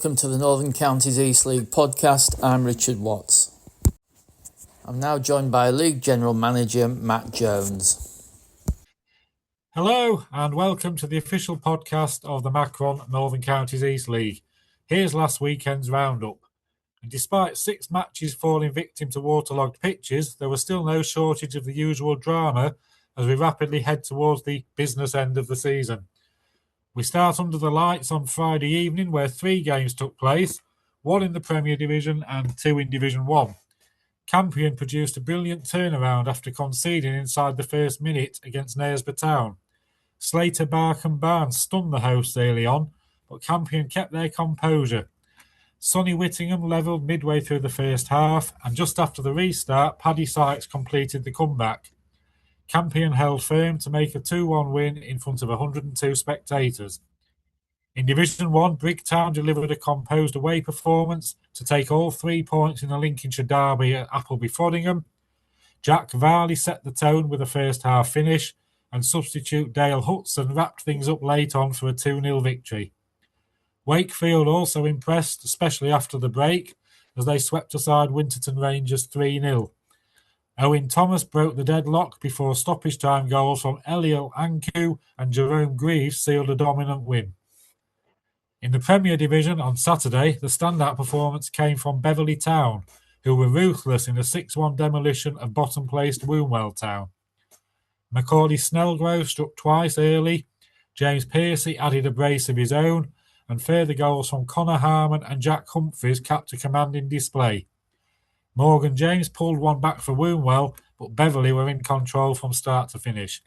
welcome to the Northern Counties East League podcast. I'm Richard Watts. I'm now joined by League General Manager Matt Jones. Hello and welcome to the official podcast of the Macron Northern Counties East League. Here's last weekend's roundup. And despite 6 matches falling victim to waterlogged pitches, there was still no shortage of the usual drama as we rapidly head towards the business end of the season. We start under the lights on Friday evening where 3 games took place, 1 in the Premier Division and 2 in Division 1. Campion produced a brilliant turnaround after conceding inside the first minute against Knaresborough Town. Slater, Bark and Barnes stunned the hosts early on, but Campion kept their composure. Sonny Whittingham levelled midway through the first half, and just after the restart, Paddy Sykes completed the comeback. Campion held firm to make a 2-1 win in front of 102 spectators. In Division 1, Brigtown delivered a composed away performance to take all 3 points in the Lincolnshire derby at Appleby-Frodingham. Jack Varley set the tone with a first-half finish, and substitute Dale Hudson wrapped things up late on for a 2-0 victory. Wakefield also impressed, especially after the break, as they swept aside Winterton Rangers 3-0. Owen Thomas broke the deadlock before stoppage time goals from Eliel Anku and Jerome Greaves sealed a dominant win. In the Premier Division on Saturday, the standout performance came from Beverley Town, who were ruthless in a 6-1 demolition of bottom-placed Wombwell Town. Macaulay Snellgrove struck twice early, James Piercy added a brace of his own, and further goals from Connor Harmon and Jack Humphreys capped a commanding display. Morgan James pulled one back for Wombwell, but Beverley were in control from start to finish.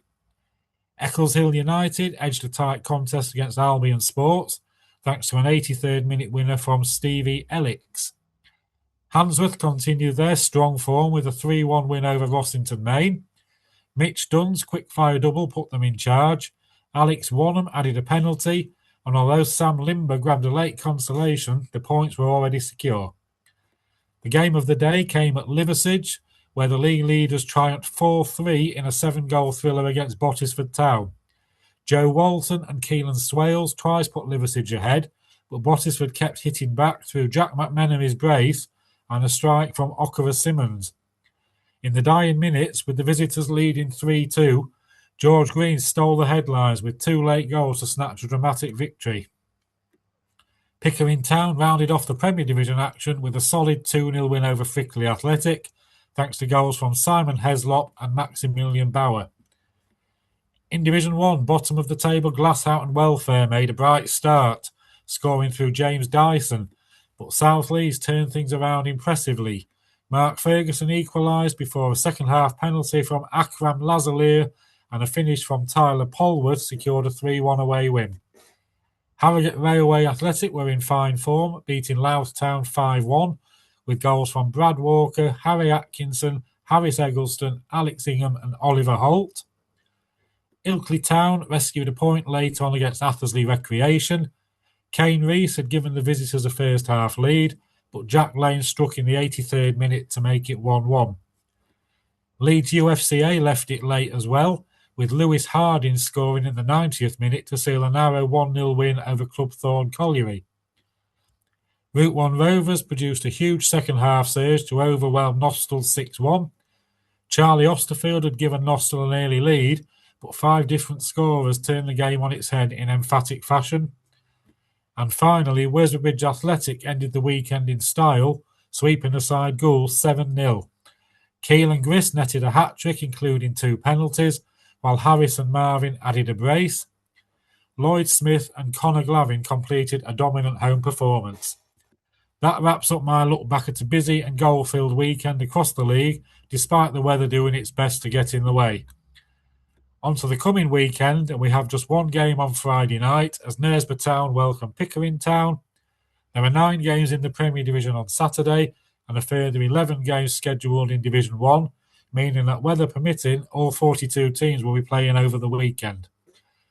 Eccleshill United edged a tight contest against Albion Sports, thanks to an 83rd minute winner from Stevie Ellicks. Handsworth continued their strong form with a 3-1 win over Rossington Main. Mitch Dunn's quick-fire double put them in charge. Alex Wanham added a penalty, and although Sam Limber grabbed a late consolation, the points were already secure. The game of the day came at Liversedge, where the league leaders triumphed 4-3 in a 7-goal thriller against Bottisford Town. Joe Walton and Keelan Swales twice put Liversedge ahead, but Bottisford kept hitting back through Jack McMenamin's brace and a strike from Okara Simmons. In the dying minutes, with the visitors leading 3-2, George Green stole the headlines with 2 late goals to snatch a dramatic victory. Pickering Town rounded off the Premier Division action with a solid 2-0 win over Frickley Athletic, thanks to goals from Simon Heslop and Maximilian Bauer. In Division 1, bottom of the table Glasshout and Welfare made a bright start, scoring through James Dyson, but South Lees turned things around impressively. Mark Ferguson equalised before a second-half penalty from Akram Lazalier and a finish from Tyler Polwood secured a 3-1 away win. Harrogate Railway Athletic were in fine form, beating Louth Town 5-1, with goals from Brad Walker, Harry Atkinson, Harris Eggleston, Alex Ingham and Oliver Holt. Ilkley Town rescued a point late on against Athersley Recreation. Kane Rees had given the visitors a first-half lead, but Jack Lane struck in the 83rd minute to make it 1-1. Leeds UFCA left it late as well, with Lewis Harding scoring in the 90th minute to seal a narrow 1-0 win over Club Thorn Colliery. Route 1 Rovers produced a huge second-half surge to overwhelm Nostell 6-1. Charlie Osterfield had given Nostell an early lead, but 5 different scorers turned the game on its head in emphatic fashion. And finally, Wesley Athletic ended the weekend in style, sweeping aside Gould 7-0. Keelan Grist netted a hat-trick, including 2 penalties, while Harris and Marvin added a brace. Lloyd Smith and Connor Glavin completed a dominant home performance. That wraps up my look back at a busy and goal-filled weekend across the league, despite the weather doing its best to get in the way. On to the coming weekend, and we have just 1 game on Friday night as Knaresborough Town welcome Pickering Town. There are 9 games in the Premier Division on Saturday and a further 11 games scheduled in Division 1, meaning that weather permitting, all 42 teams will be playing over the weekend.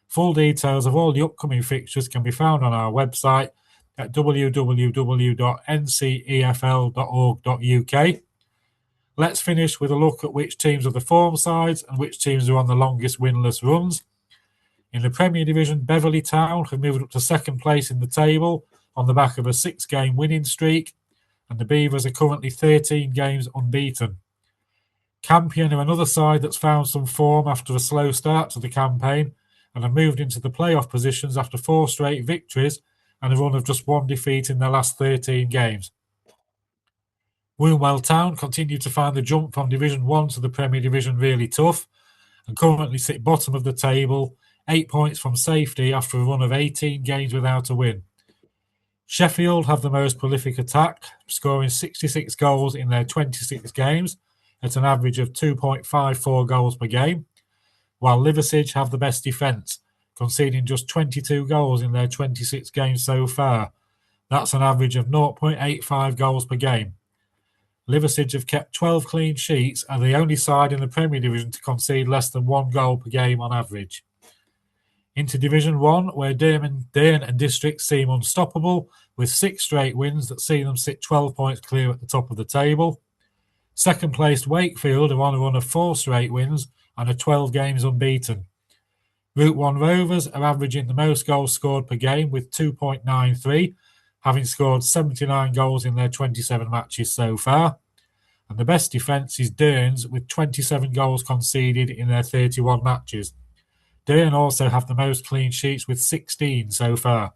Full details of all the upcoming fixtures can be found on our website at www.ncefl.org.uk. Let's finish with a look at which teams are the form sides and which teams are on the longest winless runs. In the Premier Division, Beverley Town have moved up to second place in the table on the back of a 6-game winning streak, and the Beavers are currently 13 games unbeaten. Campion are another side that's found some form after a slow start to the campaign and have moved into the playoff positions after 4 straight victories and a run of just 1 defeat in their last 13 games. Woolwell Town continue to find the jump from Division 1 to the Premier Division really tough and currently sit bottom of the table, 8 points from safety after a run of 18 games without a win. Sheffield have the most prolific attack, scoring 66 goals in their 26 games at an average of 2.54 goals per game, while Liversedge have the best defence, conceding just 22 goals in their 26 games so far. That's an average of 0.85 goals per game. Liversedge have kept 12 clean sheets and are the only side in the Premier Division to concede less than 1 goal per game on average. Into Division 1, where Dearn and District seem unstoppable, with 6 straight wins that see them sit 12 points clear at the top of the table. Second placed Wakefield are on a run of 4 straight wins and are 12 games unbeaten. Route 1 Rovers are averaging the most goals scored per game with 2.93, having scored 79 goals in their 27 matches so far. And the best defence is Dearn's with 27 goals conceded in their 31 matches. Dearn also have the most clean sheets with 16 so far.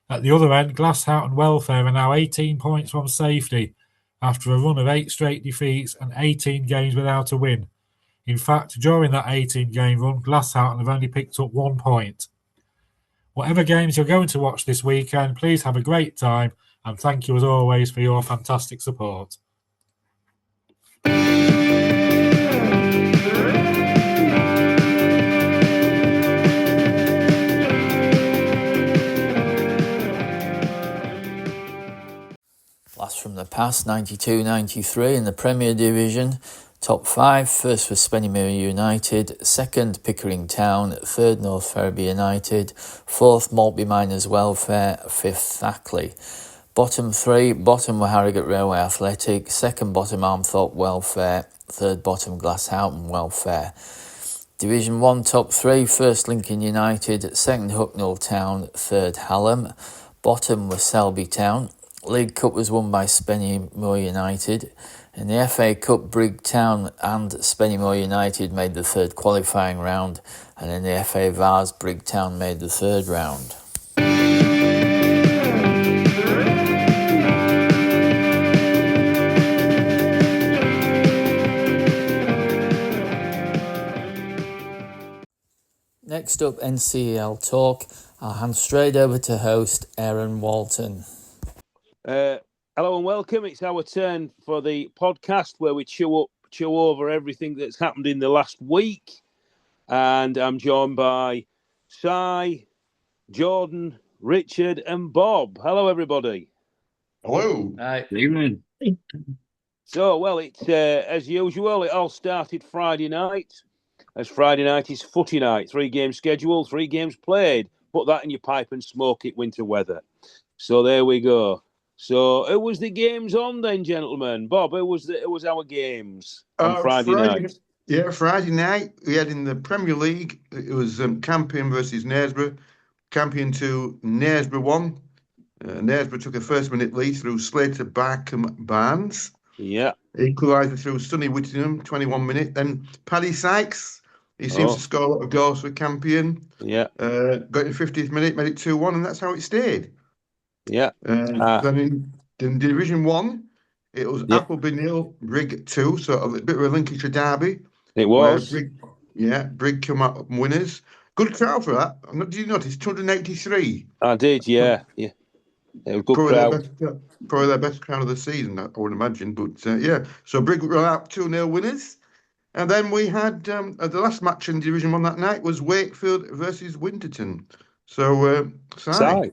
At the other end, Glasshout and Welfare are now 18 points from safety after a run of 8 straight defeats and 18 games without a win. In fact, during that 18-game run, Glasshout have only picked up 1 point. Whatever games you're going to watch this weekend, please have a great time, and thank you as always for your fantastic support. Last from the past, 92-93 in the Premier Division. Top 5, first was Spennymoor United, second Pickering Town, third North Ferriby United, fourth Maltby Miners Welfare, fifth Thackley. Bottom 3, bottom were Harrogate Railway Athletic, second bottom Armthorpe Welfare, third bottom Glasshoughton Welfare. Division 1 top 3, first Lincoln United, second Hucknall Town, third Hallam. Bottom was Selby Town. League Cup was won by Spennymoor United. In the FA Cup, Brigg Town and Spennymoor United made the third qualifying round, and in the FA Vars, Brigg Town made the third round. Next up, NCEL talk. I'll hand straight over to host Aaron Walton. Hello and welcome. It's our turn for the podcast where we chew over everything that's happened in the last week. And I'm joined by Si, Jordan, Richard and Bob. Hello, everybody. Hello. Hi. Good evening. So, well, it's as usual, it all started Friday night. As Friday night is footy night. 3 games scheduled, 3 games played. Put that in your pipe and smoke it winter weather. So there we go. So who was the games on then, gentlemen? Bob, who was our games on Friday night? Yeah, Friday night we had in the Premier League. It was Campion versus Knaresborough. Campion 2, Knaresborough 1. Knaresborough took a first-minute lead through Slater, Barkham, Barnes. Yeah. Equaliser through Sonny Whittingham, 21 minutes. Then Paddy Sykes, he seems to score a lot of goals for Campion. Yeah. Got in the 50th minute, made it 2-1, and that's how it stayed. Yeah. Then in Division 1, it was Appleby 0, Brigg 2, so a bit of a Lincolnshire derby. It was. Brigg come out winners. Good crowd for that. Did you notice 283? I did, yeah. Yeah. It was a good crowd. Probably their best crowd of the season, I would imagine. But yeah, so Brigg were out 2-0 winners. And then we had the last match in Division 1 that night was Wakefield versus Winterton. So, Si.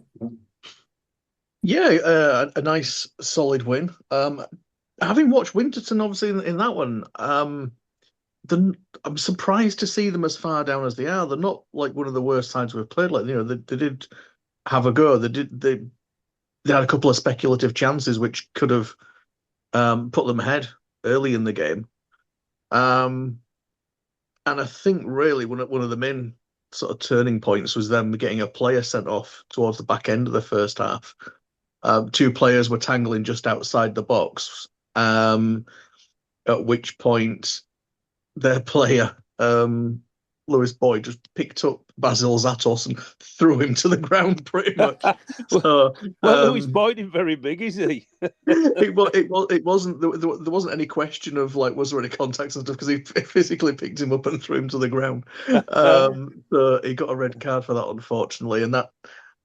Yeah, a nice solid win. Having watched Winterton, obviously in that one, I'm surprised to see them as far down as they are. They're not like one of the worst sides we've played. Like they did have a go. They had a couple of speculative chances which could have put them ahead early in the game. And I think really one of the main sort of turning points was them getting a player sent off towards the back end of the first half. Two players were tangling just outside the box, at which point their player, Lewis Boyle, just picked up Basil Zatos and threw him to the ground pretty much. So, Lewis Boyd isn't very big, is he? it wasn't there wasn't any question of like was there any contacts and stuff because he physically picked him up and threw him to the ground. So he got a red card for that, unfortunately, and that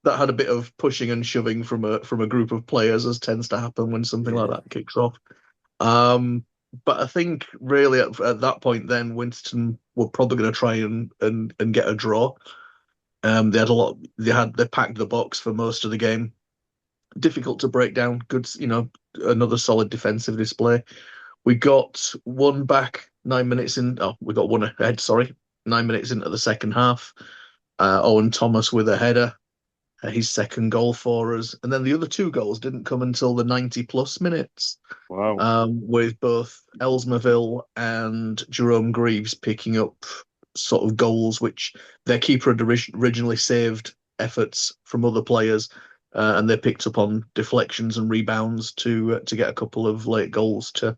had a bit of pushing and shoving from a group of players, as tends to happen when something like that kicks off. But I think really at that point, then Winterton were probably going to try and get a draw. They had a lot. They packed the box for most of the game. Difficult to break down. Good, another solid defensive display. We got one back 9 minutes in. Oh, we got one ahead. Sorry, 9 minutes into the second half. Owen Thomas with a header, his second goal for us, and then the other two goals didn't come until the 90+ minutes. Wow. With both Ellesmerville and Jerome Greaves picking up sort of goals which their keeper had originally saved efforts from other players, and they picked up on deflections and rebounds to get a couple of late goals to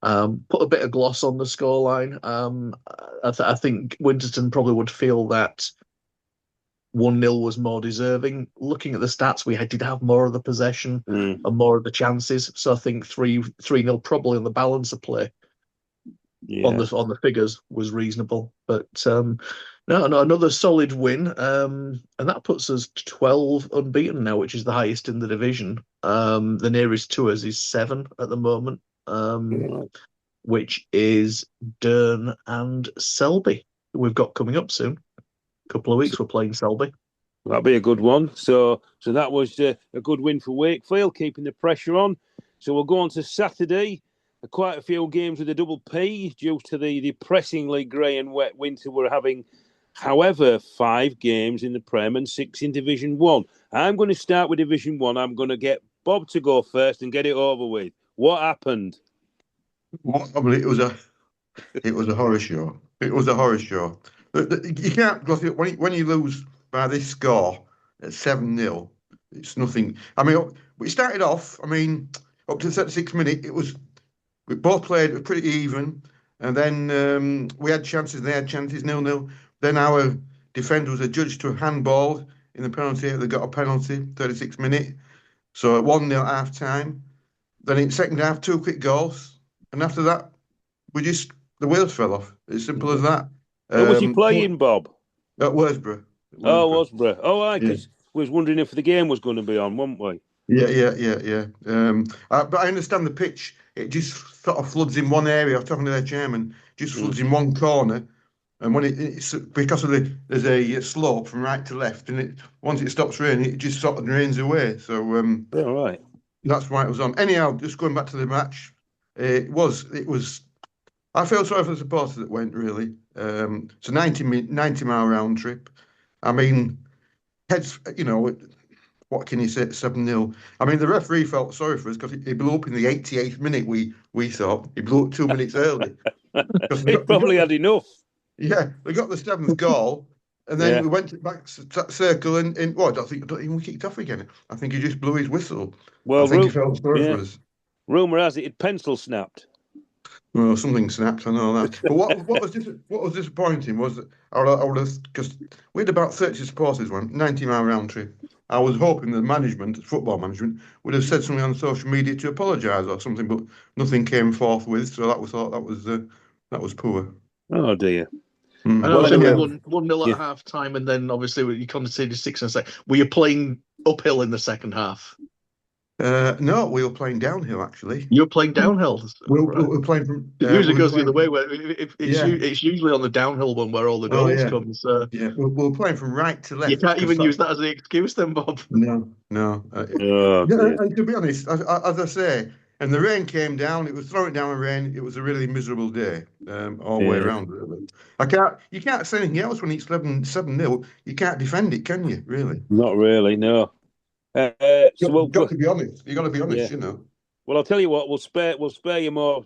put a bit of gloss on the scoreline. I think Winterton probably would feel that 1-0 was more deserving. Looking at the stats, we did have more of the possession and more of the chances. So I think 3-0 probably on the balance of play on the figures was reasonable. But no, another solid win, and that puts us 12 unbeaten now, which is the highest in the division. The nearest to us is 7 at the moment, which is Dearn and Selby, who we've got coming up soon. Couple of weeks we're playing Selby. That'll be a good one. So that was a good win for Wakefield, keeping the pressure on. So we'll go on to Saturday. Quite a few games with a double P due to the depressingly grey and wet winter we're having. However, 5 games in the Prem and 6 in Division 1. I'm going to start with Division 1. I'm going to get Bob to go first and get it over with. What happened? I mean, it was a horror show. It was a horror show. You can't go through when you lose by this score at 7-0. It's nothing. I mean, we started off. I mean, up to the 36th minute, we both played pretty even, and then we had chances. They had chances. 0-0. Then our defender was adjudged to a handball in the penalty area. They got a penalty, 36th minute. So at 1-0 at half time. Then in second half, 2 quick goals, and after that, the wheels fell off. As simple as that. Who was he playing, Bob? At Worsborough. Worsborough. Oh, aye, because we was wondering if the game was going to be on, weren't we? Yeah. But I understand the pitch. It just sort of floods in one area. I was talking to their chairman. Just floods in one corner, and when it's because of there's a slope from right to left, and once it stops raining, it just sort of drains away. So right. That's why it was on. Anyhow, just going back to the match, it was. I feel sorry for the supporters that went, really. It's a 90-mile round trip. I mean, what can you say? 7-0. I mean, the referee felt sorry for us because he blew up in the 88th minute. We thought he blew up 2 minutes early. He probably had enough. Yeah, we got the 7th goal, and then we went back circle and I don't think we kicked off again. I think he just blew his whistle. Well, I think he felt sorry for us. Rumour has it pencil snapped. Well, something snapped. I know that. But what was disappointing was that because we had about 30 supporters, 90-mile round trip. I was hoping the football management, would have said something on social media to apologise or something, but nothing came forthwith. So that was poor. Oh dear. I know. So we won 1-0 at half time, and then obviously you conceded 6 in a second. Were you playing uphill in the second half? No, we were playing downhill, actually. You were playing downhill? We were playing from... It usually goes the other way. Where it's usually on the downhill one where all the goals come. So. Yeah, we were playing from right to left. You can't even use that as an excuse then, Bob. No. And to be honest, as I say, and the rain came down, it was throwing down the rain. It was a really miserable day all the way around, really. You can't say anything else when it's 7-0. You can't defend it, can you, really? Not really, no. You've got to be honest. You've got to be honest, Well, I'll tell you what. We'll spare you more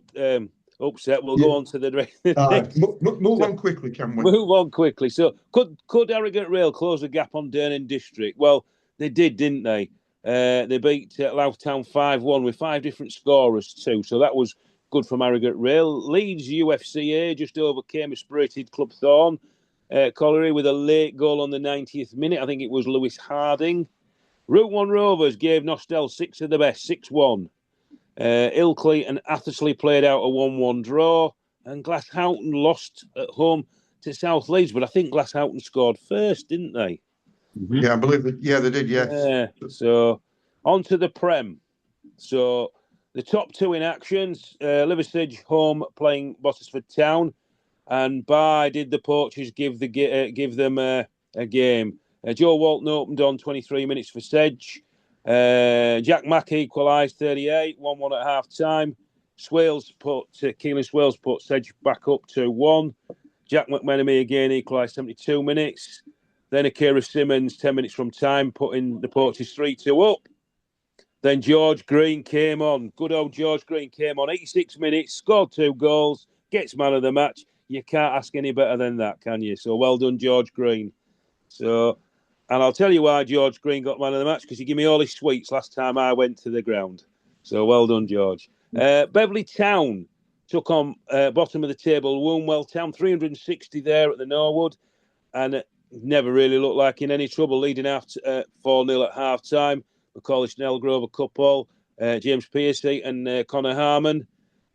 upset. We'll go on to the move on quickly, can we? Move on quickly. So, could Arrogant Rail close the gap on Durnan District? Well, they did, didn't they? They beat Loughtown 5-1 with 5 different scorers too. So that was good from Arrogant Rail. Leeds UFCA just overcame a spirited Club Thorn Colliery with a late goal on the 90th minute. I think it was Lewis Harding. Route 1 Rovers gave Nostell 6 of the best, 6-1. Ilkley and Athersley played out a 1-1 draw. And Glasshoughton lost at home to South Leeds. But I think Glasshoughton scored first, didn't they? Mm-hmm. Yeah, I believe that. Yeah, they did, yes. Yeah. So, on to the Prem. So, the top 2 in actions. Liversedge home playing Bottisford Town. And did the Poachers give them a game. Joe Walton opened on 23 minutes for Sedge. Jack Mack equalised 38, 1-1 at half-time. Keelan Swales put Sedge back up to 1. Jack McMenemy again equalised 72 minutes. Then Akira Simmons, 10 minutes from time, putting the Poachers 3-2 up. Then George Green came on. Good old George Green came on 86 minutes, scored 2 goals, gets man of the match. You can't ask any better than that, can you? So well done, George Green. And I'll tell you why George Green got man of the match, because he gave me all his sweets last time I went to the ground. So well done, George. Beverley Town took on bottom of the table Wombwell Town, 360 there at the Norwood, and never really looked like in any trouble, leading 4-0 at half-time. Macaulay Snellgrove a couple, James Piercy and Connor Harmon.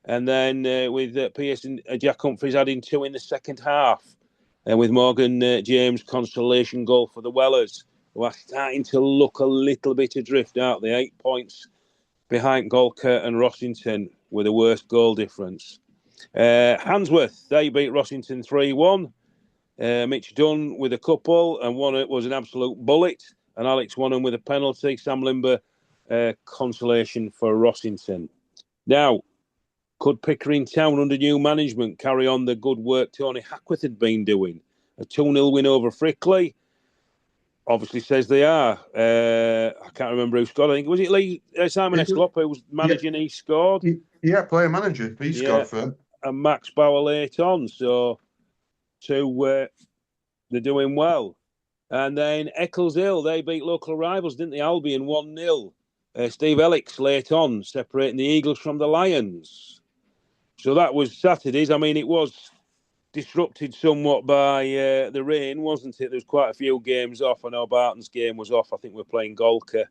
And then with Pierce and Jack Humphreys adding 2 in the second half. And with Morgan James' consolation goal for the Wellers, who are starting to look a little bit adrift, aren't they? 8 points behind Golker and Rossington with a worse goal difference. Handsworth, they beat Rossington 3-1. Mitch Dunn with a couple, and one was an absolute bullet. And Alex Wanham with a penalty. Sam Limber, consolation for Rossington. Now, could Pickering Town under new management carry on the good work Tony Hackworth had been doing? A 2-0 win over Frickley obviously says they are. I can't remember who scored. I think was it Simon Esclop who was managing. Yeah. He scored. Yeah, player manager. He scored for him. And Max Bauer late on. So they're doing well. And then Eccles Hill, they beat local rivals, didn't they? Albion 1-0. Steve Ellicks late on, separating the Eagles from the Lions. So that was Saturday's. I mean, it was disrupted somewhat by the rain, wasn't it? There was quite a few games off. I know Barton's game was off. I think we're playing Golker.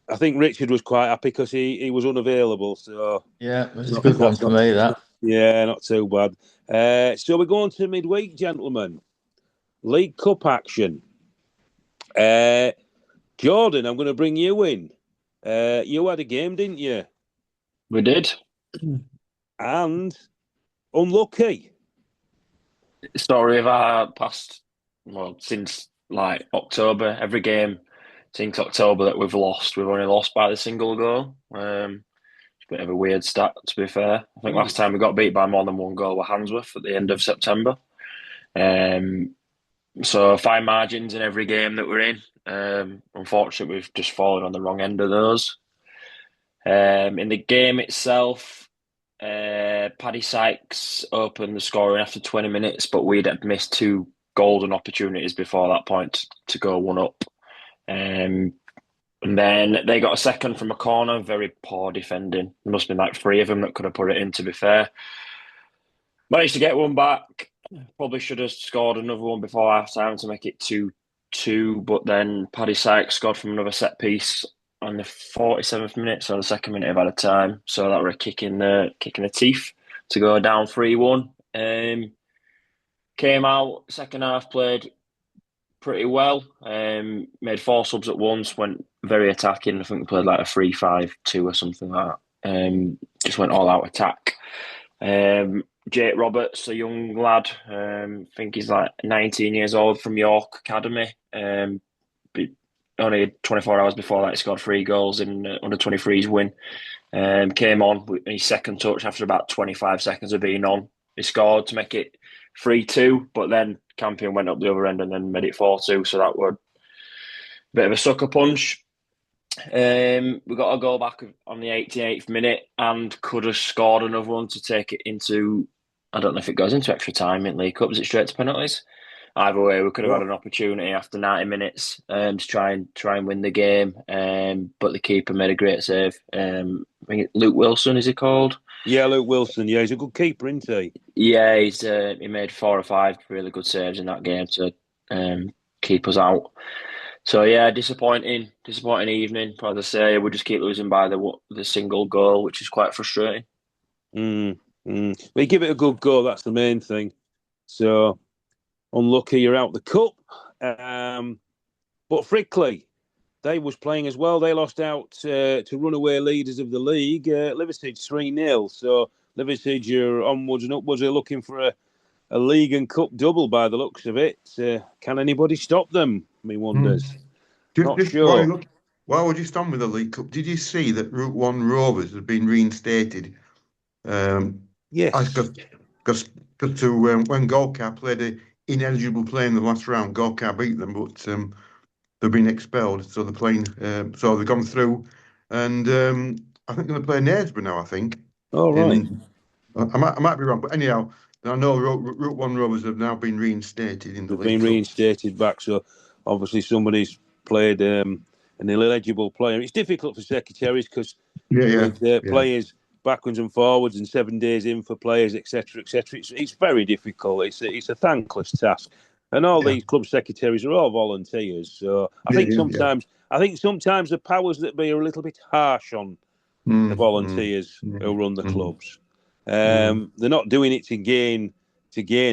I think Richard was quite happy because he was unavailable. So yeah, it was a good one for me, that. Yeah, not too bad. So we're going to midweek, gentlemen. League Cup action. Jordan, I'm going to bring you in. You had a game, didn't you? We did. And unlucky. Story of our past, since like October, every game since October that we've lost, we've only lost by the single goal. It's a bit of a weird stat, to be fair. I think last time we got beat by more than 1 goal were Handsworth at the end of September. So fine margins in every game that we're in. Unfortunately, we've just fallen on the wrong end of those. In the game itself, Paddy Sykes opened the scoring after 20 minutes, but we'd had missed 2 golden opportunities before that point to go 1 up. And then they got a second from a corner, very poor defending. There must have been like 3 of them that could have put it in, to be fair. Managed to get 1 back. Probably should have scored another one before half time to make it 2-2, but then Paddy Sykes scored from another set piece on the 47th minute, so the second minute of added time. So that were a kick in the teeth to go down 3-1. Came out, second half played pretty well. Made 4 subs at once, went very attacking. I think we played like a 3-5-2 or something like that. Just went all out attack. Jake Roberts, a young lad, I think he's like 19 years old from York Academy. Only 24 hours before that, he scored 3 goals in under 23s win. Came on with his second touch after about 25 seconds of being on. He scored to make it 3-2, but then Campion went up the other end and then made it 4-2. So that was a bit of a sucker punch. We got a goal back on the 88th minute and could have scored another one to take it into, I don't know if it goes into extra time in League Cup. Is it straight to penalties? Either way, we could have had an opportunity after 90 minutes to try and win the game. But the keeper made a great save. I think Luke Wilson, is he called? Yeah, Luke Wilson. Yeah, he's a good keeper, isn't he? Yeah, he made 4 or 5 really good saves in that game to keep us out. So yeah, disappointing evening. But as I say, we just keep losing by the single goal, which is quite frustrating. But you give it a good go. That's the main thing. So unlucky, you're out the cup. But Ripley, they was playing as well. They lost out to runaway leaders of the league, Liverpool 3-0. So Liverpool are onwards and upwards. They're looking for a league and cup double by the looks of it. Can anybody stop them? Me wonders. Not sure. While we're just on with the League Cup, did you see that Route 1 Rovers have been reinstated? Yes. Because when Golkar played an ineligible play in the last round, Golkar beat them, but they've been expelled. So they're playing. So they've gone through, and I think they're going to play Knaresborough now. I think. Oh right. I might be wrong, but anyhow, I know Route 1 Rovers have now been reinstated in the League Cup. They've been reinstated back. So obviously somebody's played an illegible player. It's difficult for secretaries because players backwards and forwards and 7 days in for players, etc., etc. It's very difficult. It's a thankless task, and all these club secretaries are all volunteers. So I think sometimes the powers that be are a little bit harsh on the volunteers who run the clubs. They're not doing it to gain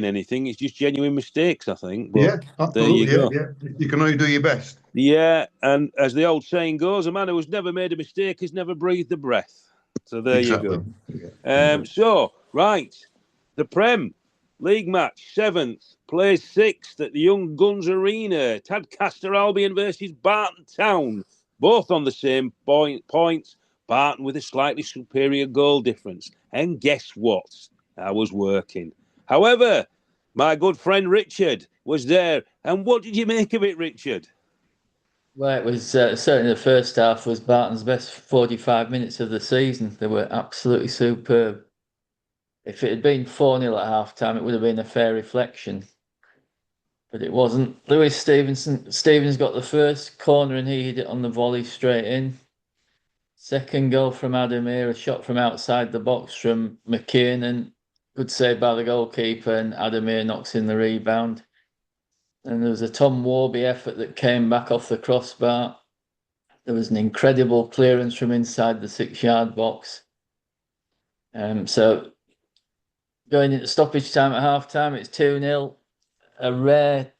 anything. It's just genuine mistakes, I think. But absolutely. There you go. You can only do your best. Yeah, and as the old saying goes, a man who has never made a mistake has never breathed a breath. So there you go. So, right, the Prem League match, 7th, plays 6th at the Young Guns Arena. Tadcaster Albion versus Barton Town, both on the same points. Barton with a slightly superior goal difference. And guess what? I was working. However, my good friend Richard was there. And what did you make of it, Richard? Well, it was certainly the first half was Barton's best 45 minutes of the season. They were absolutely superb. If it had been 4-0 at half-time, it would have been a fair reflection. But it wasn't. Stevens got the first corner and he hit it on the volley straight in. Second goal from Adamir, a shot from outside the box from McKiernan. Good save by the goalkeeper, and Adamir knocks in the rebound. And there was a Tom Warby effort that came back off the crossbar. There was an incredible clearance from inside the 6-yard box. So going into stoppage time at half-time, it's 2-0. A rare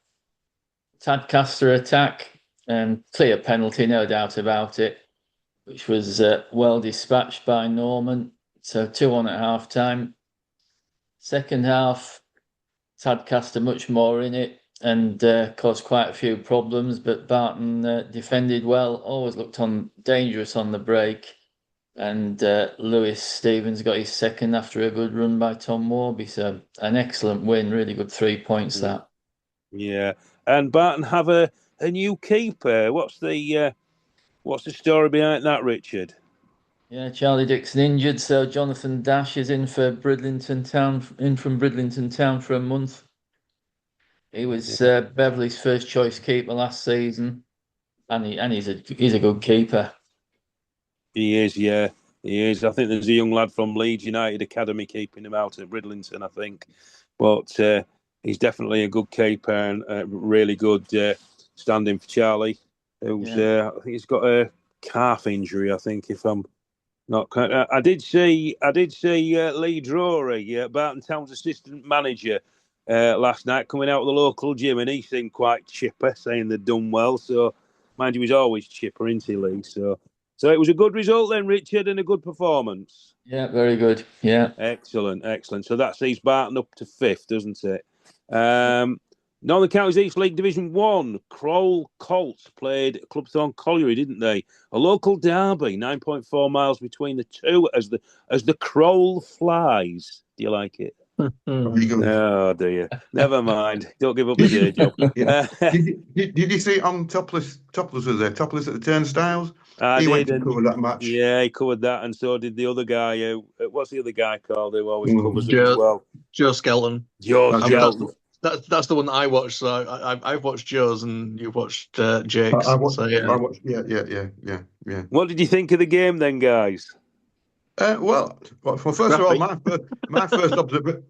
Tadcaster attack, and clear penalty, no doubt about it, which was well dispatched by Norman. So 2-1 at half-time. Second half, Tadcaster much more in it and caused quite a few problems, but Barton defended well, always looked dangerous on the break. And Lewis Stevens got his second after a good run by Tom Warby. So an excellent win, really good 3 points that. Yeah, and Barton have a new keeper. What's the story behind that, Richard? Yeah, Charlie Dixon injured, so Jonathan Dash is in from Bridlington Town for a month. He was Beverley's first choice keeper last season, and he's a good keeper. He is, yeah. He is. I think there's a young lad from Leeds United Academy keeping him out at Bridlington, I think. But he's definitely a good keeper and really good standing for Charlie. Who's I think he's got a calf injury, I think, if I'm not correct. I did see Lee Drury, Barton Town's assistant manager, last night coming out of the local gym, and he seemed quite chipper, saying they'd done well. So, mind you, he's always chipper, isn't he, Lee? So it was a good result then, Richard, and a good performance. Yeah, very good. Yeah. Excellent. So that sees Barton up to 5th, doesn't it? Northern Counties East League Division 1, Crowell Colts played Clubthorne Colliery, didn't they? A local derby, 9.4 miles between the two as the Crowell flies. Do you like it? Very good. Oh dear. Never mind. Don't give up the day job. Yeah. Did you see it on Topless? Topless was there. Topless at the Turnstiles. I He went did, to and cover that match. yeah, he covered that, and so did the other guy. What's the other guy called? Who always covers it as Joe, well? Joe Skelton. Joe That's Skelton. That's the one that I watched. So I've watched Joe's and you've watched Jake's. I watched. So yeah. I watched. Yeah. What did you think of the game then, guys? Well, first of all,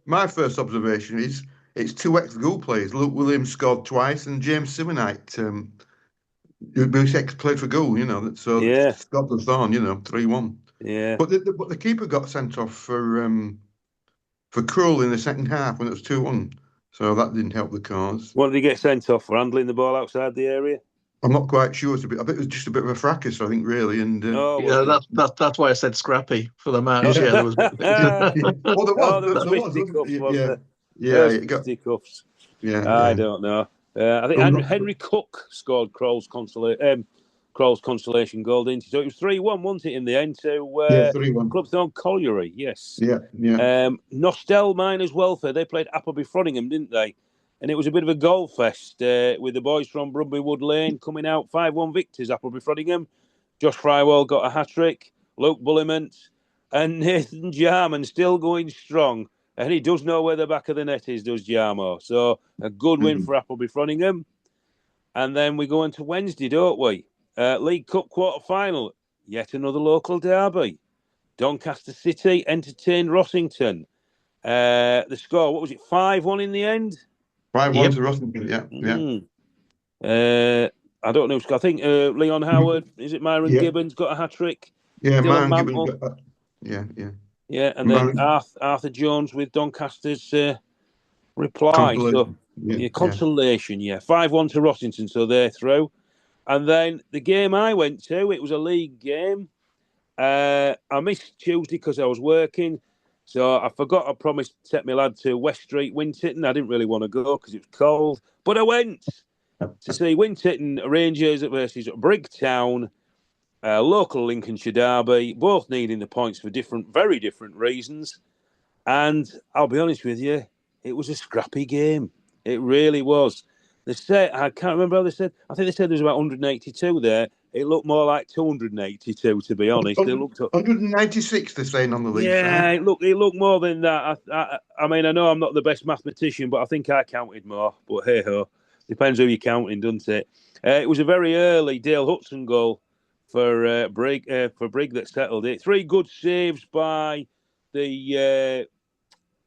my first observation is it's two ex-goal players. Luke Williams scored twice, and James Simonite, who's ex-played for goal. So Yeah. Scotland Thorn, 3-1. Yeah. But the keeper got sent off for Krull in the second half when it was 2-1. So that didn't help the cause. What did he get sent off for? Handling the ball outside the area? I'm not quite sure. I bet it was just a bit of a fracas, I think, really. And Yeah, that's why I said scrappy for the match. Yeah, there was. well, there was, fisticuffs, wasn't yeah, there? it got Fisticuffs. yeah. I don't know. I think Henry Cook scored Kroll's consolation goal, didn't he? So it was 3-1, wasn't it, in the end? To 3-1. Clubthorne Colliery, yes. Yeah. Nostell Miners Welfare, they played Appleby Frodingham, didn't they? And it was a bit of a goal fest with the boys from Brumby Wood Lane coming out 5-1 victors, Appleby Frodingham. Josh Frywell got a hat-trick, Luke Bulliment, and Nathan Jarman still going strong. And he does know where the back of the net is, does Jarmo. So a good win for Appleby Frodingham. And then we go into Wednesday, don't we? League Cup quarter-final, yet another local derby. Doncaster City entertained Rossington. The score, what was it, 5-1 in the end? 5-1 to Rossington, yeah. I don't know. I think Leon Howard, is it Myron Gibbons got a hat-trick? Yeah, Dylan Myron Gibbons got that. Yeah, and then Arthur Jones with Doncaster's reply. Consolation, 5-1 to Rossington, so they're through. And then the game I went to, it was a league game. I missed Tuesday because I was working. So I forgot I promised to take my lad to West Street, Winterton. I didn't really want to go because it was cold. But I went to see Winterton Rangers versus Brigtown, local Lincolnshire derby, both needing the points for very different reasons. And I'll be honest with you, it was a scrappy game. It really was. They said, I can't remember how they said. I think they said there was about 182 there. It looked more like 282, to be honest. It looked 196, they're saying on the league. Yeah, it looked more than that. I mean, I know I'm not the best mathematician, but I think I counted more. But hey ho, depends who you're counting, doesn't it? It was a very early Dale Hudson goal for Brig that settled it. 3 good saves by the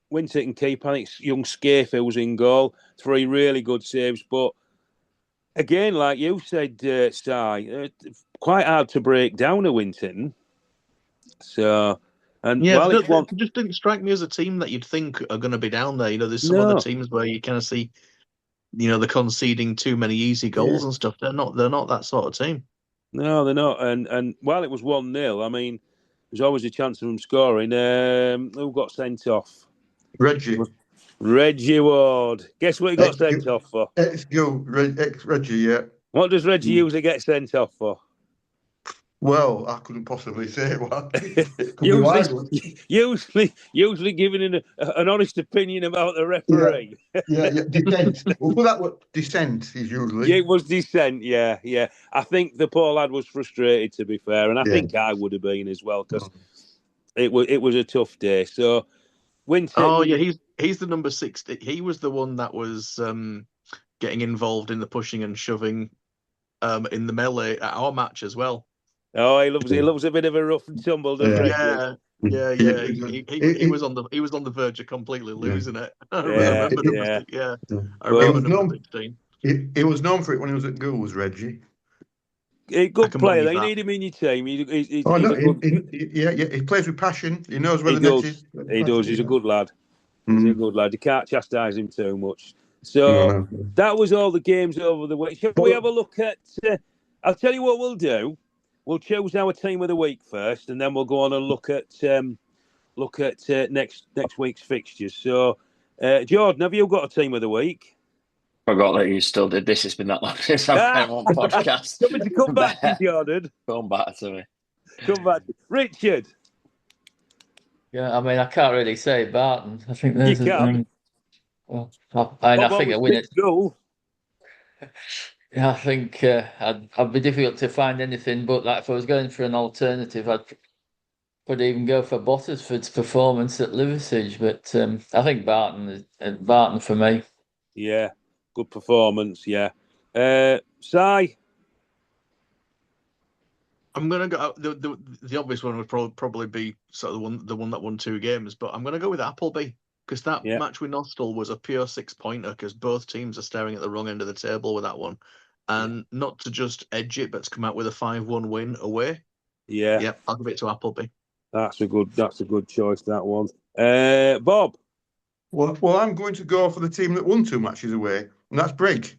Winterton keeper. I think young Scafer was in goal. 3 really good saves, but again, like you said, Si, quite hard to break down a Winterton. So, and it just didn't strike me as a team that you'd think are going to be down there. There's some other teams where you kind of see, they're conceding too many easy goals and stuff. They're not that sort of team. No, they're not. And while it was 1-0, I mean, there's always a chance of them scoring. Who got sent off? Reggie Ward. Guess what he got sent off for? Reggie, yeah. What does Reggie usually get sent off for? Well, I couldn't possibly say what. usually giving an honest opinion about the referee. Yeah, dissent. We'll put that word, dissent is usually. Yeah, it was dissent, yeah. I think the poor lad was frustrated, to be fair, and I think I would have been as well, because it was a tough day. So, Winter. Oh, yeah, he's the number 60. He was the one that was getting involved in the pushing and shoving in the melee at our match as well. Oh, he loves a bit of a rough and tumble, doesn't he? Yeah. He was on the verge of completely losing it. I remember number 16. He was known for it when he was at Gould, Reggie. A good player. You need him in your team. He plays with passion. He knows where the net is. He does. He's a good lad. He's a good lad. You can't chastise him too much. So that was all the games over the week. Shall we have a look at? I'll tell you what we'll do. We'll choose our team of the week first, and then we'll go on and look at next week's fixtures. So, Jordan, have you got a team of the week? Forgot that you still did this. It's been that long since I've been on podcast. Coming to come back to Jordan. Come back to me. Come back, Richard. Yeah, I mean, I can't really say Barton. I think You there's can. well, I Bob think I always win it. picks goal. Yeah, I think I'd be difficult to find anything but that. If I was going for an alternative, I'd could even go for Bottas for its performance at Liverpool. But I think Barton for me. Yeah, good performance. Yeah. Si, I'm gonna go. The obvious one would probably be sort of the one that won 2 games, but I'm gonna go with Appleby because that yeah, match with Nostell was a pure 6-pointer because both teams are staring at the wrong end of the table with that one, yeah, and not to just edge it, but to come out with a 5-1 win away. yeah. Yep, I'll give it to Appleby. That's a good choice. That one. Bob, Well, I'm going to go for the team that won 2 matches away, and that's Brig.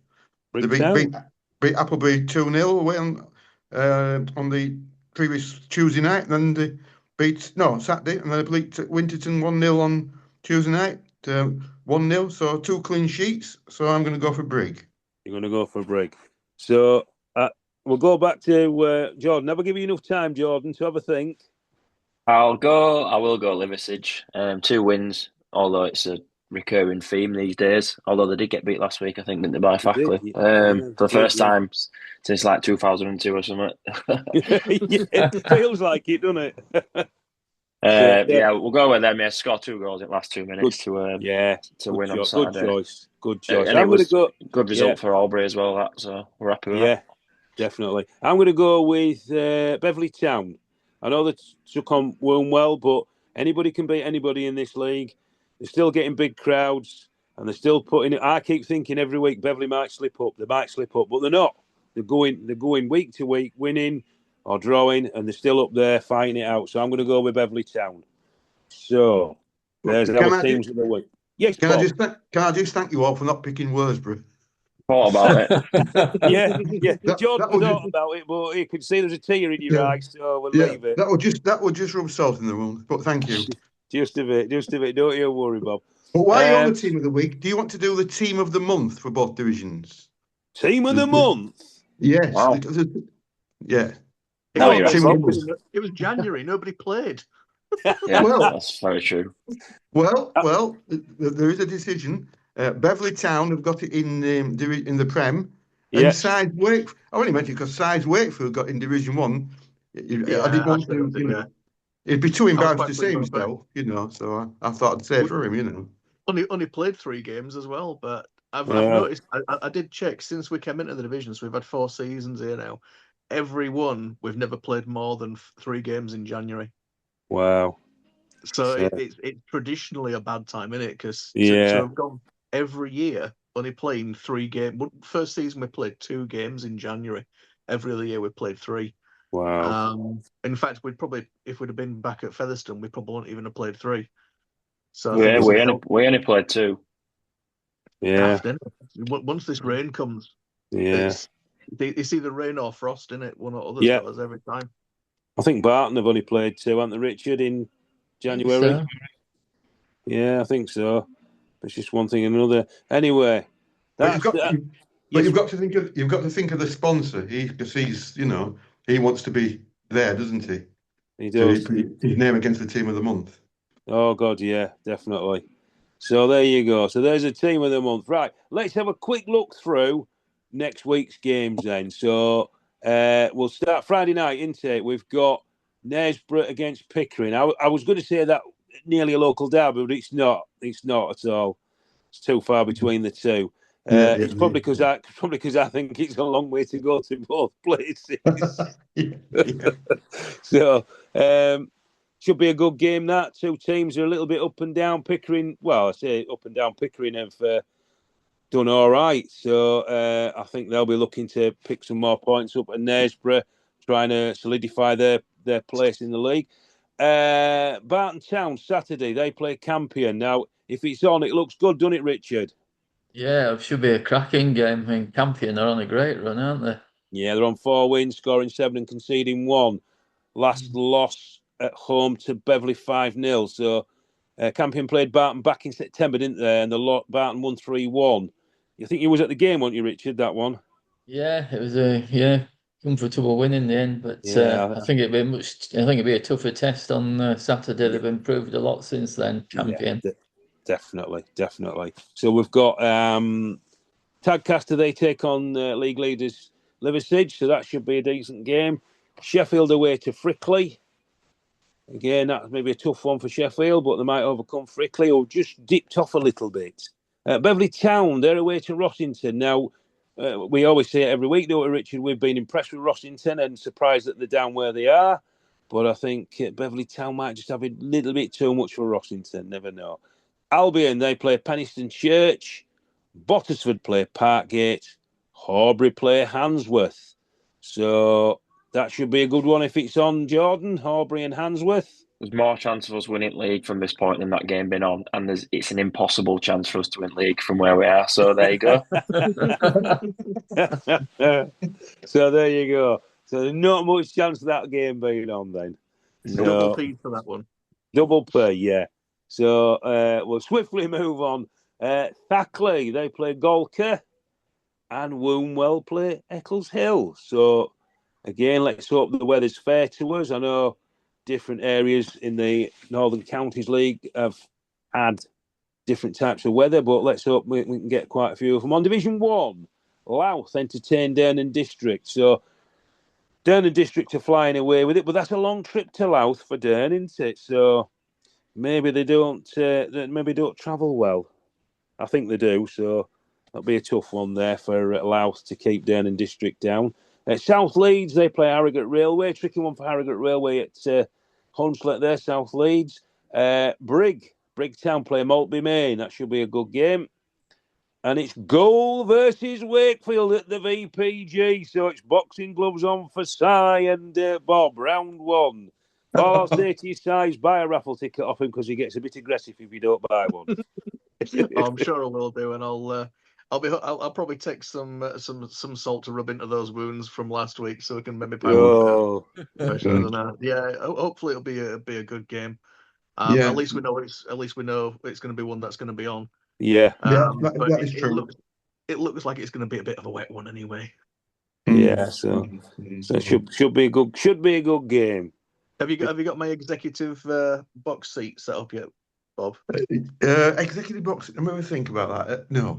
They Brigtown. beat Appleby 2-0 away on the previous Tuesday night, and then they beat Saturday, and then they beat Winterton 1-0 on Tuesday night, 1-0. So 2 clean sheets. So I'm going to go for Brig. You're going to go for a break. So we'll go back to Jordan. Have I given you enough time, Jordan, to have a think? I will go Liverpool. 2 wins, although it's a recurring theme these days. Although they did get beat last week, I think, didn't they, by They did, Fackley? yeah, For the first yeah. time since like 2002 or something. Yeah, feels like it, doesn't it? Yeah, we'll go with them. Yeah, score 2 goals in the last 2 minutes to win on Good Saturday. choice. Good choice. And I'm it going to was go. good result for Albury as well. So we're happy with that. Yeah, definitely. I'm going to go with Beverley Town. I know that took on Won well, but anybody can beat anybody in this league. They're still getting big crowds, and they're still putting it. I keep thinking every week Beverley might slip up. They might slip up, but they're not. They're going week to week, winning or drawing, and they're still up there fighting it out. So I'm going to go with Beverley Town. So there's our teams of the week. Yes, Can Bob. can I just thank you all for not picking Worsborough? Thought about it. Yeah. Jordan that would thought just, about it, but you could see there's a tear in your yeah, eyes, so we'll yeah, leave it. that would just rub salt in the wound. But thank you. Just a bit. Don't you worry, Bob. But while you're on the team of the week, do you want to do the team of the month for both divisions? Team of the month. Yes. Wow. Yeah. No, you're Team right. of the month. It was January. Nobody played. Yeah, Well- that's very true. Well, there is a decision. Beverley Town have got it in the Prem, and Yeah. Sides Wake. I only mentioned because Sides Wakefield got in Division 1. I didn't want to. It'd be too embarrassed to say himself, So I thought I'd say it for him, Only played 3 games as well, but I've Yeah. noticed. I did check since we came into the division, so we've had 4 seasons here now. Every one we've never played more than 3 games in January. Wow. So it's traditionally a bad time, isn't it? Because Yeah. to have gone every year only playing 3 games. First season we played 2 games in January. Every other year we played 3. Wow. In fact, we'd probably, if we'd have been back at Featherstone, we probably wouldn't even have played 3. So I think we only played 2. Yeah. Once this rain comes, Yeah. it's either rain or frost, isn't it? One or other's got us every time. I think Barton have only played 2, haven't they, Richard, in January? So, Yeah, I think so. It's just one thing and another. Anyway, But you've got to think of the sponsor. Because he's he wants to be there, doesn't he? He does. So his name against the team of the month. Oh God, yeah, definitely. So there you go. So there's a team of the month. Right, let's have a quick look through next week's games then. So we'll start Friday night, isn't it? We've got Knaresborough against Pickering. I was going to say that nearly a local derby, but it's not. It's not at all. It's too far between the two. It's probably because I think it's a long way to go to both places. So should be a good game. That 2 teams are a little bit up and down. Pickering, well, I say up and down. Pickering have done all right, so I think they'll be looking to pick some more points up. And Knaresborough trying to solidify their place in the league. Barton Town Saturday they play Campion. Now, if it's on, it looks good, doesn't it, Richard? yeah, it should be a cracking game. I mean, Campion are on a great run, aren't they? Yeah, they're on 4 wins, scoring 7 and conceding 1. Last loss at home to Beverley 5-0. So Campion played Barton back in September, didn't they? And Barton won 3-1. You think you was at the game, weren't you, Richard, that one? Yeah, it was a comfortable win in the end, but Yeah. I think it'd be a tougher test on Saturday. They've improved a lot since then. Champion. Yeah, definitely. So we've got Tadcaster. They take on league leaders Liversedge, so that should be a decent game. Sheffield away to Frickley. Again, that's maybe a tough one for Sheffield, but they might overcome Frickley, who just dipped off a little bit. Beverley Town, they're away to Rossington. Now, we always say it every week, don't we, Richard? We've been impressed with Rossington and surprised that they're down where they are. But I think Beverley Town might just have a little bit too much for Rossington. Never know. Albion, they play Penistone Church. Bottisford play Parkgate. Horbury play Handsworth. So that should be a good one if it's on, Jordan. Horbury and Handsworth. There's more chance of us winning league from this point than that game being on, and it's an impossible chance for us to win league from where we are. So there you go. So there you go. So there's not much chance of that game being on then. Double P for that one. Double P, yeah. So we'll swiftly move on. Thackley, they play Golker, and Wombwell play Eccles Hill. So again, let's hope the weather's fair to us. I know different areas in the Northern Counties League have had different types of weather, but let's hope we can get quite a few of them. On Division 1, Louth entertain Durnan District. So Durnan District are flying away with it, but that's a long trip to Louth for Durnan, isn't it? So maybe they don't travel well. I think they do, so that'll be a tough one there for Louth to keep Durnan District down. South Leeds, they play Harrogate Railway. Tricky one for Harrogate Railway at Hunslet there, South Leeds. Brigtown play Maltby Main. That should be a good game. And it's Goal versus Wakefield at the VPG. So it's boxing gloves on for Si and Bob, round one. All I'll say to you, Si, is buy a raffle ticket off him because he gets a bit aggressive if you don't buy one. I'm sure I will do, and I'll probably take some salt to rub into those wounds from last week, so we can maybe pound Yeah, hopefully it'll be a good game. At least we know it's going to be one that's going to be on. Yeah, but that is true. It looks like it's going to be a bit of a wet one anyway. Yeah, so it should be a good game. Have you got my executive box seat set up yet, Bob? Executive box. Let me think about that. No.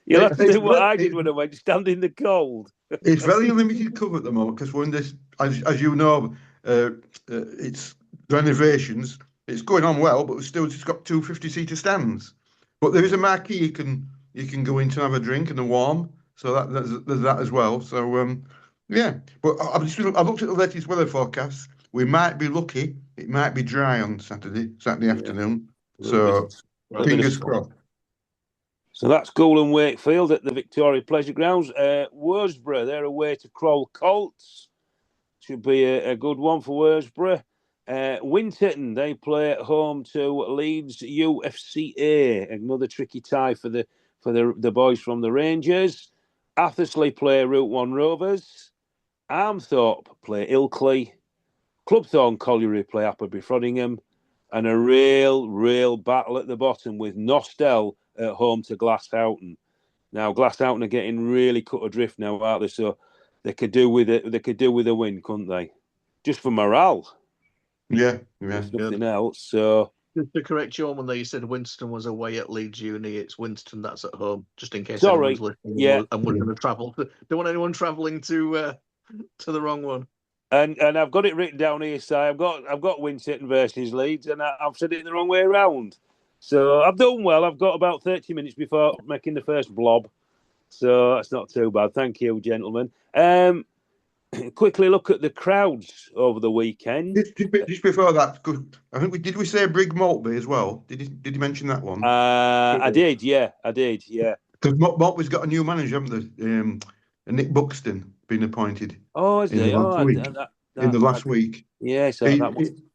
You'll have to do what I did when I went, stand in the cold. It's very limited cover at the moment because when this, as you know, it's renovations. It's going on well, but we've still just got 2 50-seater stands. But there is a marquee you can go into and have a drink and a warm. So there's that as well. So yeah. But I looked at the latest weather forecast. We might be lucky. It might be dry on Saturday afternoon. So fingers crossed. So that's Goole and Wakefield at the Victoria Pleasure Grounds. Worsborough, they're away to Crowell Colts. Should be a good one for Worsborough. Winterton, they play at home to Leeds UFCA. Another tricky tie for the boys from the Rangers. Athersley play Route 1 Rovers. Armthorpe play Ilkley. Clubthorne Colliery play Appleby Frodingham. And a real battle at the bottom with Nostell at home to Glasshoughton. Now Glasshoughton are getting really cut adrift now, aren't they? So they could do with it. They could do with a win, couldn't they? Just for morale. Yeah. Nothing else. So just to correct you on when you said Winston was away at Leeds Uni, it's Winston that's at home. Just in case anyone's listening. Yeah. And we're going to travel. Don't want anyone travelling to the wrong one. And I've got it written down here, Si. I've got Winston versus Leeds, and I've said it the wrong way around. So I've done well. I've got about 30 minutes before making the first blob. So that's not too bad. Thank you, gentlemen. Quickly look at the crowds over the weekend. Just before that, I think did we say Brig Maltby as well? Did you mention that one? I did, yeah. Because Maltby's got a new manager, haven't they? Nick Buxton been appointed. Oh, is he? In the last week. Yeah, so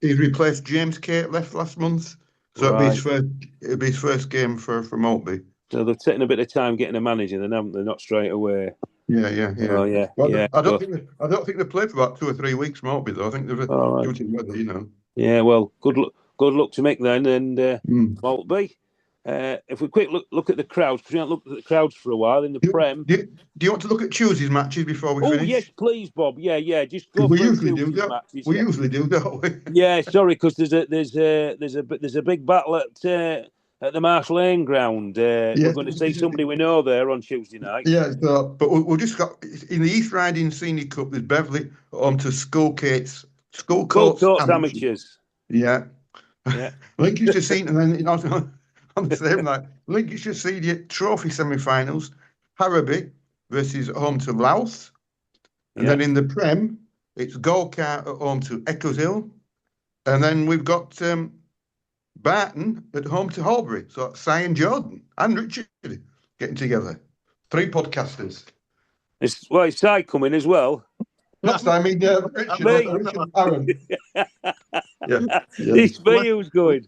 he replaced James Kate, left last month. So it'll be his first game for Maltby. So they've taken a bit of time getting a manager, then haven't they? Not straight away. Yeah. Oh, yeah. Well, yeah. I don't think they played for about 2 or 3 weeks, Maltby, though. I think they've due to weather, Yeah, well, good luck to Mick then, and Maltby. if we quick look at the crowds, because we haven't looked at the crowds for a while in the Prem. Do you want to look at Tuesday's matches before we Oh finish? yes, please, Bob. Yeah. Just go We for usually do, Tuesday's don't matches. we? Yeah. Usually do, don't we? Yeah, sorry, because there's a big battle at the Marsh Lane ground. We're going to see somebody we know there on Tuesday night. Yeah, so, but we've just got in the East Riding Senior Cup. There's Beverley on to Skull Coats Amateurs. Yeah. Yeah. Lincolnshire Senior, and then on the same night, Lincolnshire Senior Trophy semi-finals, Harrowby versus home to Louth, and then in the Prem, it's Golcar at home to Eccles Hill, and then we've got Barton at home to Horbury. So Si and Jordan and Richard getting together. 3 podcasters. It's Si coming as well. Not I mean Richard Aaron. It's me who's going.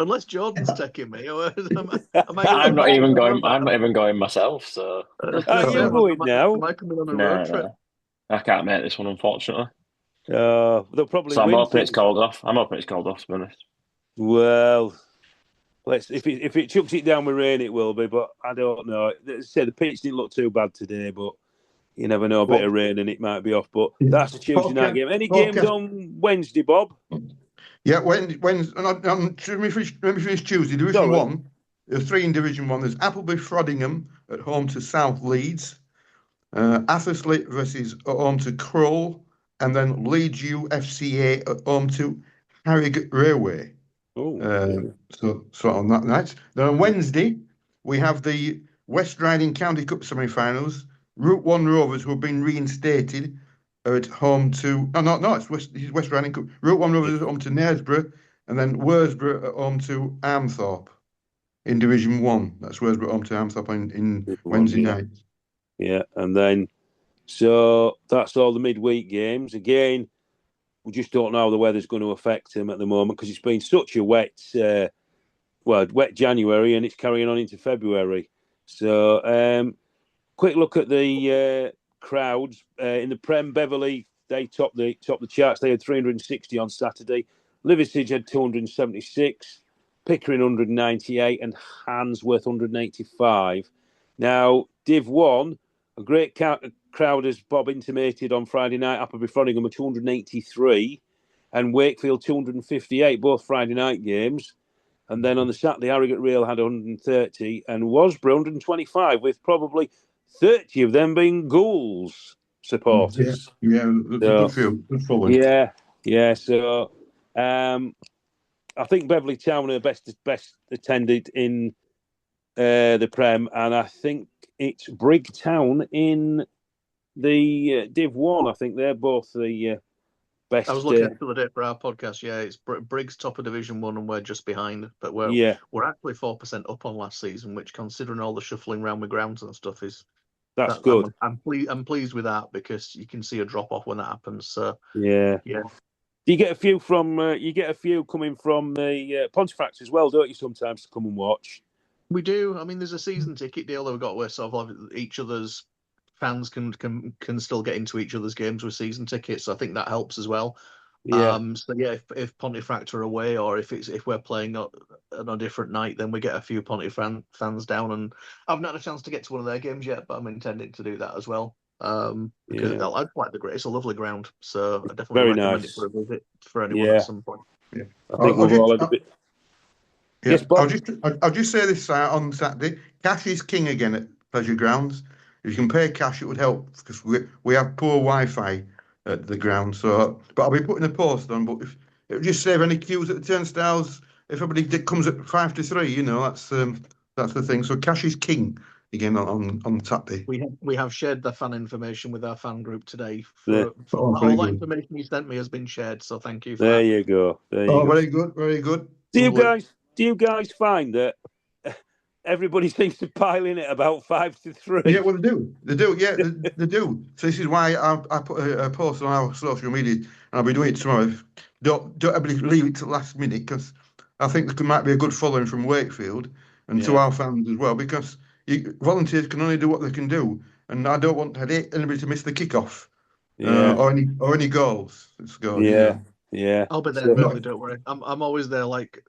Unless Jordan's taking me, I'm not even going. I'm not even going myself. So are you going now? Am I coming on a road trip? I can't make this one, unfortunately. They'll probably. So I'm hoping it's called off. To be honest. Well, if it chucks it down with rain, it will be. But I don't know. As I said, the pitch didn't look too bad today, but you never know. A bit of rain and it might be off. But that's a Tuesday night game. Any games on Wednesday, Bob? Yeah, when let me finish Tuesday. Division 1, there's 3 in Division 1. There's Appleby Frodingham at home to South Leeds, Athersley versus at home to Krull, and then Leeds UFCA at home to Harrogate Railway. So on that night. Then on Wednesday, we have the West Riding County Cup semi-finals. Route 1 Rovers, who have been reinstated, are at home to... No, it's West Riding Cup. Route 1 Rovers at home to Knaresborough, and then Worsborough at home to Armthorpe in Division 1. That's Worsborough at home to Armthorpe in Wednesday night. Yeah, and then... So that's all the midweek games. Again, we just don't know how the weather's going to affect him at the moment because it's been such a wet January and it's carrying on into February. So, quick look at the crowds in the Prem. Beverley, they topped the charts. They had 360 on Saturday. Liversidge had 276, Pickering 198, and Handsworth 185. Now, Div 1, a great crowd, as Bob intimated on Friday night, Appleby Frodingham 283 and Wakefield 258, both Friday night games. And then on the Saturday, Harrogate Rail had 130 and Worsborough 125, with probably 30 of them being Ghouls supporters. Good following. Yeah. So I think Beverley Town are best attended in the Prem, and I think it's Brigg Town in the Div 1. I think they're both the best. I was looking at the other day for our podcast. Yeah, it's Briggs top of Division 1 and we're just behind. But we're actually 4% up on last season, which, considering all the shuffling around with grounds and stuff, that's good. I'm pleased with that because you can see a drop off when that happens. So yeah. Do you get a few coming from the Pontefract as well, don't you? Sometimes to come and watch. We do. I mean, there's a season ticket deal that we've got where sort of each other's fans can still get into each other's games with season tickets. So I think that helps as well. Yeah. So yeah, if Pontefract are away or if we're playing on a different night, then we get a few Pontefract fans down. And I've not had a chance to get to one of their games yet, but I'm intending to do that as well. Because I'd like the great. It's a lovely ground, so I definitely recommend it for a visit for anyone at some point. Yeah. I think we've all had a bit. Yeah. Yes, Bob? I'll just say this on Saturday. Cash is king again at Pleasure Grounds. If you can pay cash, it would help because we have poor Wi-Fi at the ground. So, but I'll be putting a post on. But if it would just save any queues at the turnstiles, if everybody comes at 5 to 3, that's the thing. So cash is king again on Saturday. We have shared the fan information with our fan group today. All that information you sent me has been shared. So thank you for there that. You go. Very good. Do you guys find that everybody seems to pile in at about 5 to 3? Yeah, well, they do. Yeah, they do. So this is why I put a post on our social media, and I'll be doing it tomorrow. Don't everybody leave it to the last minute, because I think there might be a good following from Wakefield and to our fans as well, because volunteers can only do what they can do, and I don't want anybody to miss the kickoff or any goals. Yeah. I'll be there, Beverly, don't worry. I'm always there, like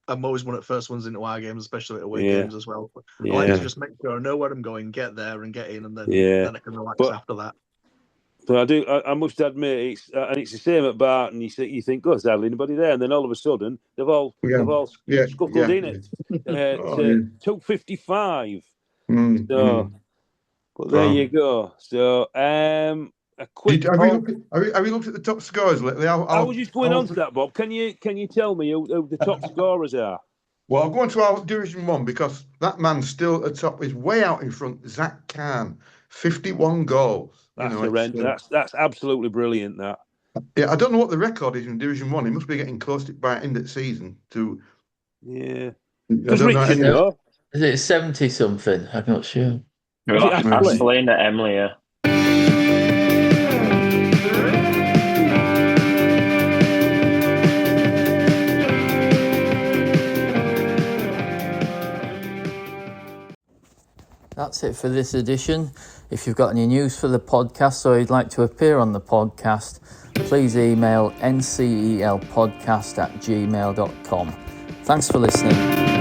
I'm always one of the first ones into our games, especially at away Yeah. games as well. I Yeah. like to just make sure I know where I'm going, get there and get in, and then Yeah. I can relax But- after that. But I must admit, it's the same at Barton. You think, God, there's hardly anybody there, and then all of a sudden they've all scuttled in at 2:55. But there you go. So a quick. Have you looked at the top scorers lately? I was just going on to that, Bob. Can you tell me who the top scorers are? Well, I'll go on to our Division 1 because that man still at the top is way out in front. Zach Kahn, 51 goals. That's absolutely brilliant. That. Yeah, I don't know what the record is in Division 1. He must be getting close to by end of the season. Yeah. Because Richard, is it 70 something? I'm not sure. Ashley and Emily, yeah. That's it for this edition. If you've got any news for the podcast or you'd like to appear on the podcast, please email ncelpodcast@gmail.com. Thanks for listening.